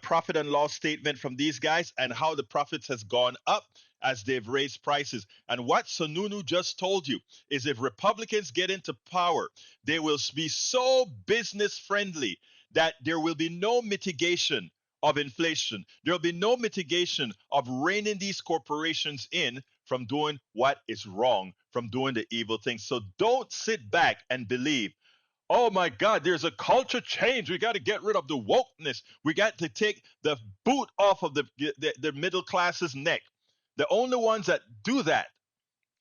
profit and loss statement from these guys and how the profits has gone up as they've raised prices. And what Sununu just told you is if Republicans get into power, they will be so business friendly that there will be no mitigation of inflation. There will be no mitigation of reining these corporations in from doing what is wrong, from doing the evil things. So don't sit back and believe, oh my God, there's a culture change. We got to get rid of the wokeness. We got to take the boot off of the middle class's neck. The only ones that do that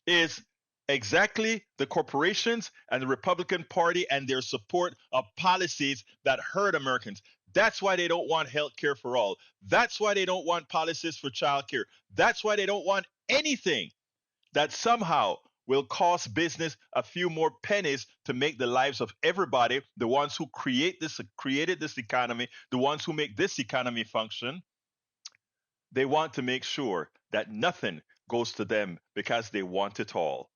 is exactly the corporations and the Republican Party and their support of policies that hurt Americans. That's why they don't want health care for all. That's why they don't want policies for child care. That's why they don't want anything that somehow will cost business a few more pennies to make the lives of everybody, the ones who created this economy, the ones who make this economy function. They want to make sure that nothing goes to them because they want it all.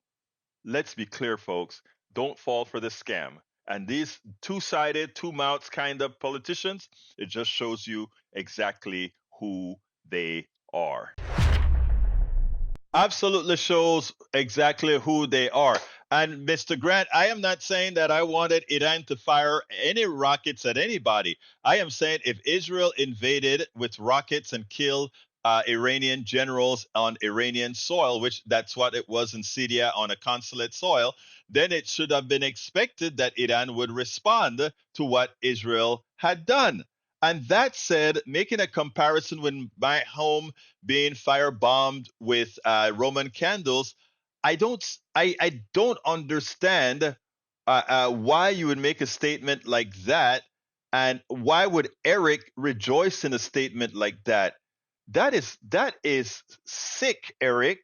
Let's be clear, folks. Don't fall for the scam. And these two-sided, two-mouths kind of politicians, it just shows you exactly who they are. Absolutely shows exactly who they are. And Mr. Grant, I am not saying that I wanted Iran to fire any rockets at anybody. I am saying if Israel invaded with rockets and killed Iranian generals on Iranian soil, which that's what it was in Syria on a consulate soil, then it should have been expected that Iran would respond to what Israel had done. And that said, making a comparison with my home being firebombed with Roman candles, I don't understand why you would make a statement like that, and why would Eric rejoice in a statement like that? That is sick, Eric.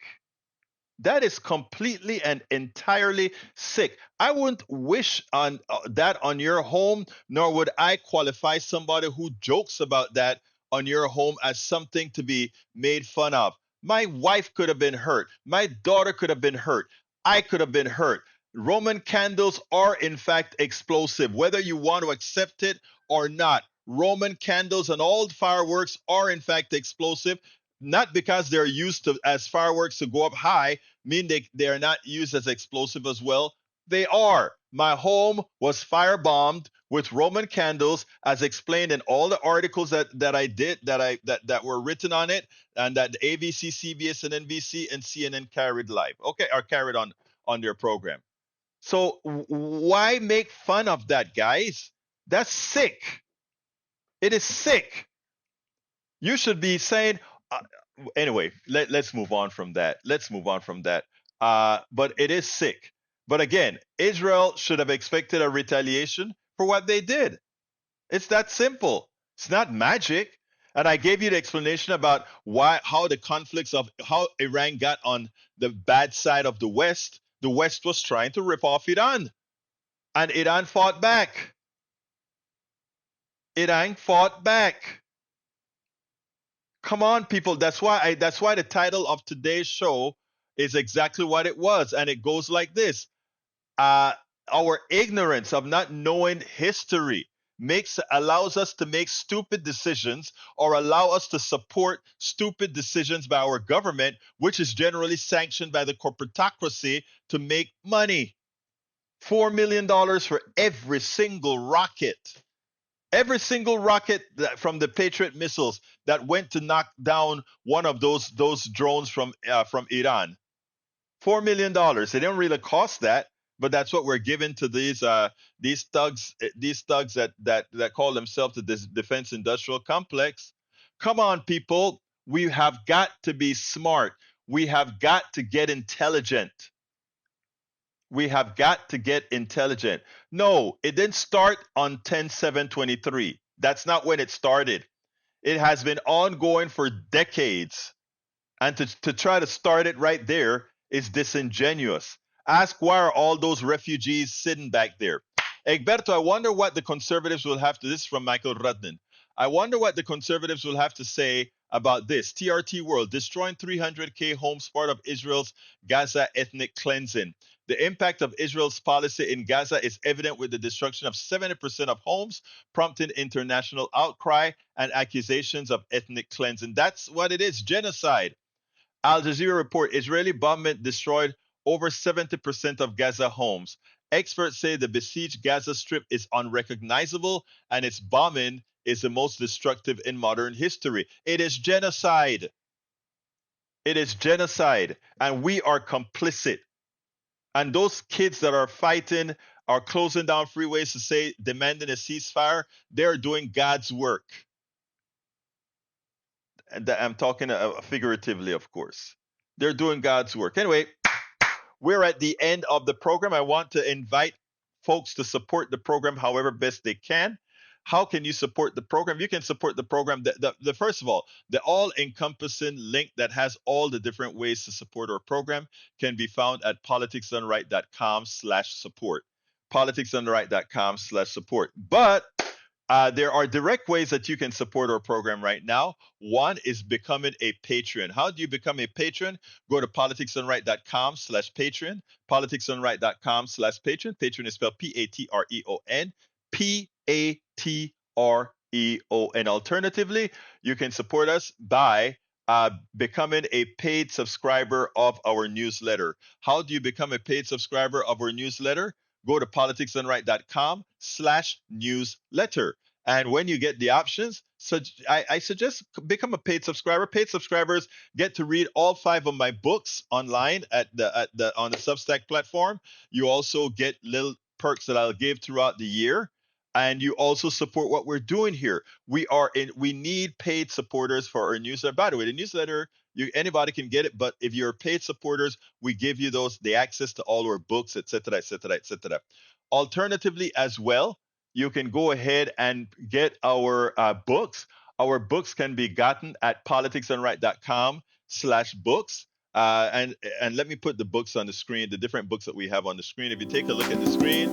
That is completely and entirely sick. I wouldn't wish on that on your home, nor would I qualify somebody who jokes about that on your home as something to be made fun of. My wife could have been hurt. My daughter could have been hurt. I could have been hurt. Roman candles are in fact explosive, whether you want to accept it or not. Roman candles and all fireworks are in fact explosive, not because they're used to as fireworks to go up high, mean they are not used as explosive as well. They are. My home was firebombed with Roman candles, as explained in all the articles that I did that were written on it, and that the ABC, CBS, and NBC and CNN carried live. Okay, or carried on their program. So why make fun of that, guys? That's sick. It is sick. You should be saying, anyway, let's move on from that. But it is sick. But again, Israel should have expected a retaliation for what they did. It's that simple. It's not magic. And I gave you the explanation about how the conflicts of how Iran got on the bad side of the West. The West was trying to rip off Iran, and Iran fought back. Come on, people. That's why the title of today's show is exactly what it was, and it goes like this: our ignorance of not knowing history allows us to make stupid decisions, or allow us to support stupid decisions by our government, which is generally sanctioned by the corporatocracy to make money. $4 million for every single rocket. Every single rocket from the Patriot missiles that went to knock down one of those drones from Iran. $4 million. It didn't really cost that, but that's what we're giving to these thugs that call themselves the Defense Industrial Complex. Come on, people. We have got to be smart. We have got to get intelligent. We have got to get intelligent. No, it didn't start on 10/7/23. That's not when it started. It has been ongoing for decades. And to try to start it right there is disingenuous. Ask, why are all those refugees sitting back there? Egberto, I wonder what the conservatives will have to, this is from Michael Rudnin. I wonder what the conservatives will have to say about this. TRT World, destroying 300K homes, part of Israel's Gaza ethnic cleansing. The impact of Israel's policy in Gaza is evident with the destruction of 70% of homes, prompting international outcry and accusations of ethnic cleansing. That's what it is, genocide. Al Jazeera report Israeli bombing destroyed over 70% of Gaza homes. Experts say the besieged Gaza Strip is unrecognizable and its bombing is the most destructive in modern history. It is genocide. It is genocide, and we are complicit. And those kids that are fighting, are closing down freeways to say, demanding a ceasefire, they're doing God's work. And I'm talking figuratively, of course. They're doing God's work. Anyway, we're at the end of the program. I want to invite folks to support the program however best they can. How can you support the program? You can support the program. The first of all, the all-encompassing link that has all the different ways to support our program can be found at politicsdoneright.com/support. politicsdoneright.com/support. But there are direct ways that you can support our program right now. One is becoming a patron. How do you become a patron? Go to politicsdoneright.com/patron. politicsdoneright.com/patron. Patron is spelled Patreon. Patreon. Alternatively, you can support us by becoming a paid subscriber of our newsletter. How do you become a paid subscriber of our newsletter? Go to politicsdoneright.com/newsletter. And when you get the options, I suggest become a paid subscriber. Paid subscribers get to read all 5 of my books online on the Substack platform. You also get little perks that I'll give throughout the year. And you also support what we're doing here. We need paid supporters for our newsletter. By the way, the newsletter, anybody can get it, but if you're paid supporters, we give you the access to all our books, etc., etc., etc. Alternatively, as well, you can go ahead and get our books. Our books can be gotten at politicsdoneright.com/books. And let me put the books on the screen, the different books that we have on the screen. If you take a look at the screen,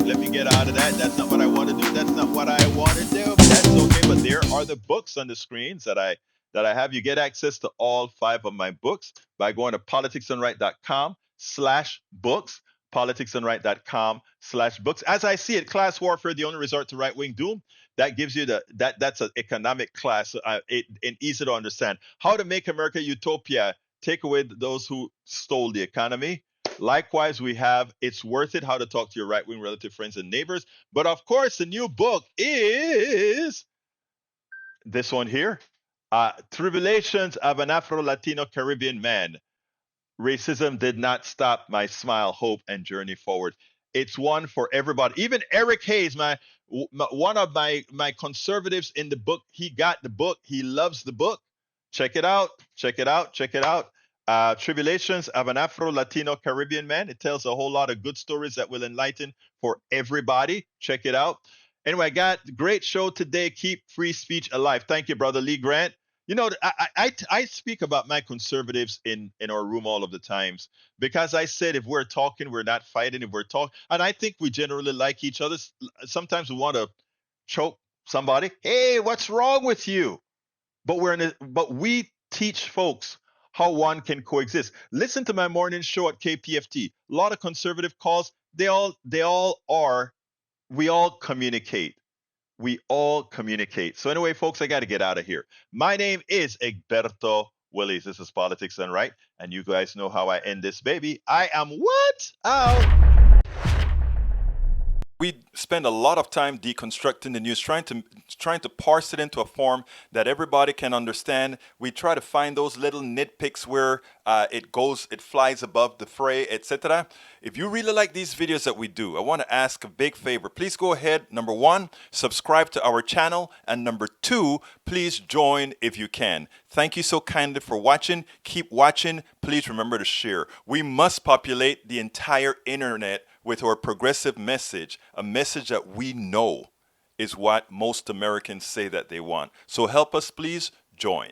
let me get out of that. That's not what I want to do. That's not what I want to do. But that's okay. But there are the books on the screens that I have. You get access to all 5 of my books by going to politicsdoneright.com/books. politicsdoneright.com/books. As I see it, class warfare, the only resort to right-wing doom. That gives you that's an economic class, and easy to understand. How to make America utopia, take away those who stole the economy. Likewise, we have It's Worth It, how to talk to your right-wing relative friends and neighbors. But of course, the new book is this one here, Tribulations of an Afro-Latino Caribbean Man. Racism did not stop my smile, hope, and journey forward. It's one for everybody. Even Eric Hayes, one of my conservatives in the book, he got the book. He loves the book. Check it out. Check it out. Check it out. Tribulations of an Afro-Latino Caribbean Man. It tells a whole lot of good stories that will enlighten for everybody. Check it out. Anyway, I got a great show today. Keep free speech alive. Thank you, Brother Lee Grant. You know, I speak about my conservatives in our room all of the times, because I said if we're talking, we're not fighting. If we're talking, and I think we generally like each other. Sometimes we want to choke somebody. Hey, what's wrong with you? But we teach folks how one can coexist. Listen to my morning show at KPFT. A lot of conservative calls. We all communicate. We all communicate. So anyway, folks, I got to get out of here. My name is Egberto Willies. This is Politics Done Right. And you guys know how I end this baby. I am what? Out. We spend a lot of time deconstructing the news, trying to parse it into a form that everybody can understand. We try to find those little nitpicks where it flies above the fray, etc. If you really like these videos that we do, I want to ask a big favor. Please go ahead. Number 1, subscribe to our channel. And number 2, please join if you can. Thank you so kindly for watching. Keep watching. Please remember to share. We must populate the entire internet with our progressive message, a message that we know is what most Americans say that they want. So help us, please join.